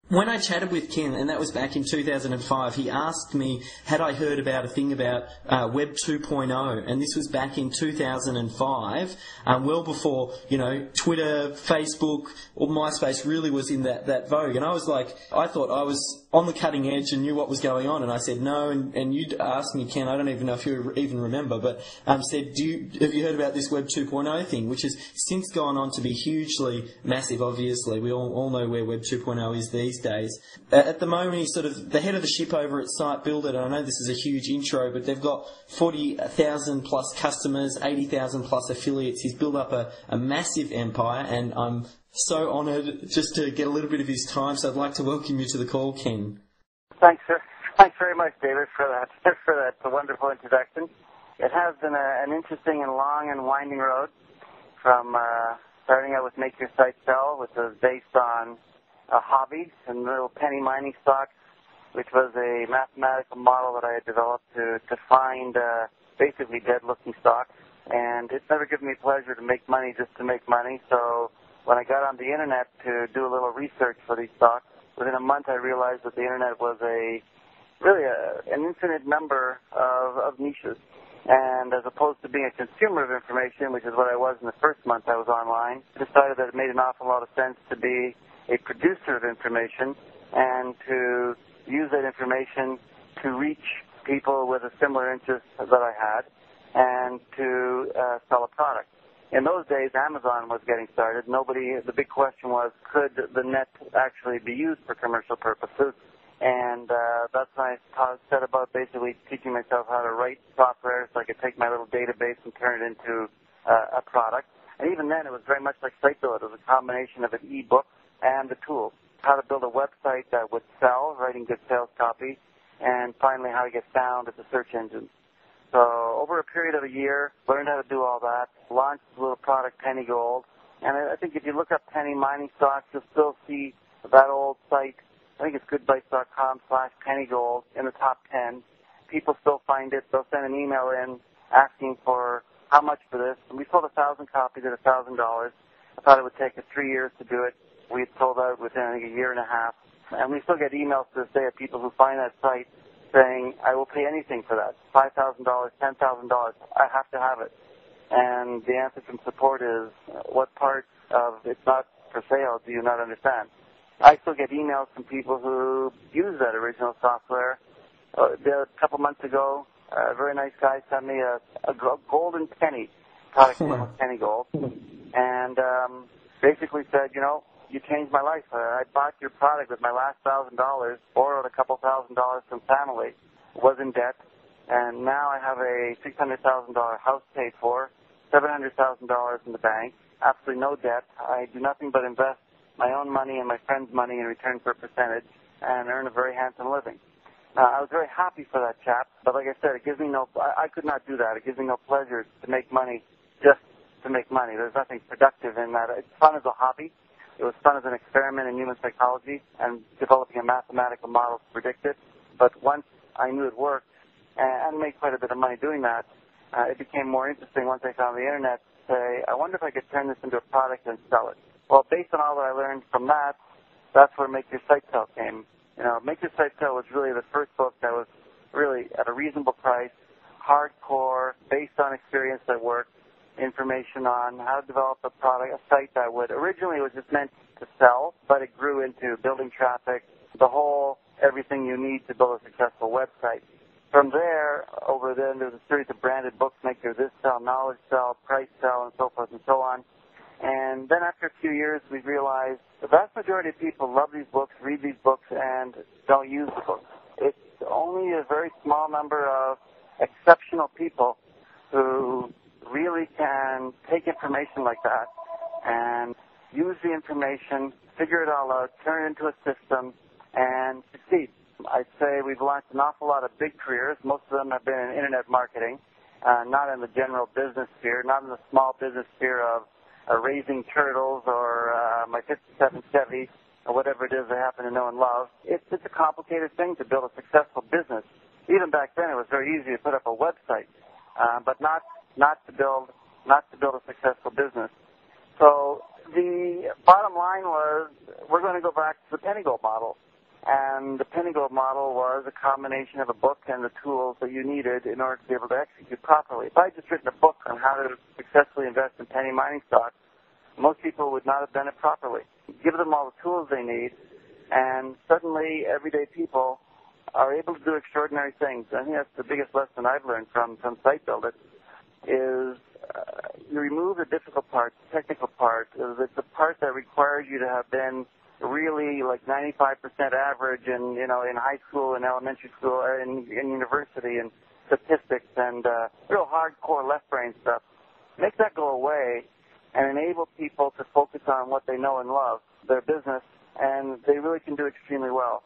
When I chatted with Ken, and that was back in 2005, he asked me, had I heard about a thing about Web 2.0, and this was back in 2005, well before, Twitter, Facebook, or MySpace really was in that vogue. And I was like, I thought I was on the cutting edge and knew what was going on, and I said no, and you'd asked me, Ken, I don't even know if you even remember, but said, have you heard about this Web 2.0 thing, which has since gone on to be hugely massive, obviously. We all know where Web 2.0 is these days. At the moment, he's sort of the head of the ship over at Site Builder, and I know this is a huge intro, but they've got 40,000 plus customers, 80,000 plus affiliates. He's built up a massive empire, and I'm so honoured just to get a little bit of his time, so I'd like to welcome you to the call, Ken. Thanks, sir. Thanks very much, David, for that wonderful introduction. It has been an interesting and long and winding road from starting out with Make Your Site Sell, which was based on a hobby and little penny mining stocks, which was a mathematical model that I had developed to find basically dead-looking stocks. And it's never given me pleasure to make money just to make money, so when I got on the Internet to do a little research for these stocks, within a month I realized that the Internet was an infinite number of niches. And as opposed to being a consumer of information, which is what I was in the first month I was online, I decided that it made an awful lot of sense to be a producer of information and to use that information to reach people with a similar interest that I had and to sell a product. In those days, Amazon was getting started. The big question was, could the net actually be used for commercial purposes? And that's when I set about basically teaching myself how to write software so I could take my little database and turn it into a product. And even then, it was very much like SiteBuilder. It was a combination of an e-book and the tools. How to build a website that would sell, writing good sales copy, and finally how to get found at the search engines. So over a period of a year, learned how to do all that, launched the little product Penny Gold. And I think if you look up penny mining stocks, you'll still see that old site. I think it's goodbytes.com/pennygold in the top 10. People still find it. They'll send an email in asking for how much for this. And we sold 1,000 copies at $1,000. I thought it would take us 3 years to do it. We had sold out within, I think, a year and a half. And we still get emails to this day of people who find that site saying, I will pay anything for that, $5,000, $10,000. I have to have it. And the answer from support is, what part of it's not for sale do you not understand? I still get emails from people who use that original software. A couple months ago, a very nice guy sent me a golden penny, product name was Penny Gold, and basically said, you changed my life. I bought your product with my last $1,000, borrowed a couple $1,000 from family, was in debt, and now I have a $600,000 house paid for, $700,000 in the bank, absolutely no debt. I do nothing but invest my own money and my friend's money in return for a percentage and earn a very handsome living. I was very happy for that chap, but like I said, it gives me I could not do that. It gives me no pleasure to make money just to make money. There's nothing productive in that. It's fun as a hobby. It was fun as an experiment in human psychology and developing a mathematical model to predict it. But once I knew it worked and made quite a bit of money doing that, it became more interesting once I found the Internet to say, I wonder if I could turn this into a product and sell it. Well, based on all that I learned from that, that's where Make Your Site Sell came. Make Your Site Sell was really the first book that was really at a reasonable price, hardcore, based on experience that worked, information on how to develop a product, a site that would, originally it was just meant to sell, but it grew into building traffic, the whole, everything you need to build a successful website. From there, over then, there's a series of branded books, Make Your This Sell, Knowledge Sell, Price Sell, and so forth and so on. And then after a few years, we realized the vast majority of people love these books, read these books, and don't use the books. It's only a very small number of exceptional people who really can take information like that and use the information, figure it all out, turn it into a system, and succeed. I'd say we've launched an awful lot of big careers. Most of them have been in Internet marketing, not in the general business sphere, not in the small business sphere of raising turtles or my 57 Chevy or whatever it is I happen to know and love. It's a complicated thing to build a successful business. Even back then, it was very easy to put up a website, but not to build a successful business. So the bottom line was, we're going to go back to the Penny Gold model. And the Penny Gold model was a combination of a book and the tools that you needed in order to be able to execute properly. If I had just written a book on how to successfully invest in penny mining stocks, most people would not have done it properly. Give them all the tools they need, and suddenly everyday people are able to do extraordinary things. I think that's the biggest lesson I've learned from Site Builder, is you remove the difficult part, the technical part, the part that requires you to have been really like 95% average in high school and elementary school or in university and statistics and real hardcore left brain stuff. Make that go away and enable people to focus on what they know and love, their business, and they really can do extremely well.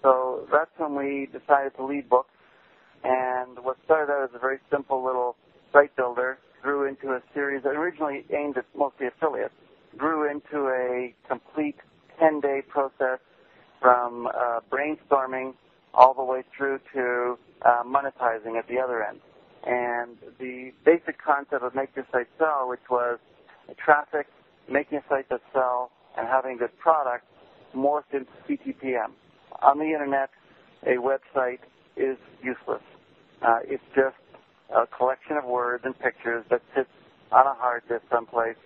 So that's when we decided to lead books, and what started out as a very simple little site builder grew into a series that originally aimed at mostly affiliates, grew into a complete 10-day process from brainstorming all the way through to monetizing at the other end. And the basic concept of Make Your Site Sell, which was traffic, making a site that sell, and having a good product, morphed into CTPM. On the Internet, a website is useless. It's just a collection of words and pictures that sits on a hard disk someplace,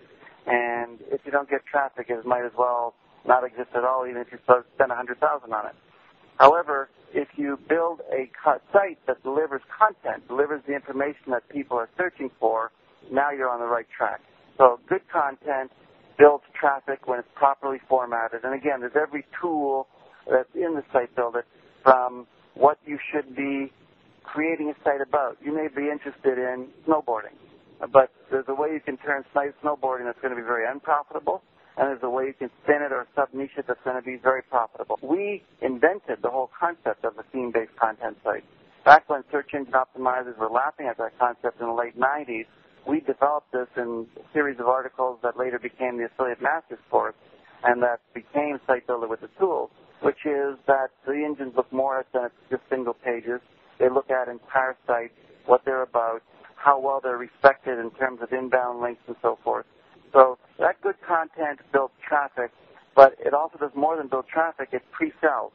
and if you don't get traffic, it might as well not exist at all, even if you spend $100,000 on it. However, if you build a site that delivers content, delivers the information that people are searching for, now you're on the right track. So good content builds traffic when it's properly formatted. And again, there's every tool that's in the Site Builder, from what you should be creating a site about. You may be interested in snowboarding, but there's a way you can turn snowboarding that's going to be very unprofitable, and there's a way you can spin it or sub-niche it that's going to be very profitable. We invented the whole concept of a theme-based content site. Back when search engine optimizers were laughing at that concept in the late 90s, we developed this in a series of articles that later became the Affiliate Masters course, and that became Site Builder with the tools, which is that the engines look more at than it's just single pages. They look at entire sites, what they're about, how well they're respected in terms of inbound links and so forth. So that good content builds traffic, but it also does more than build traffic, it pre-sells.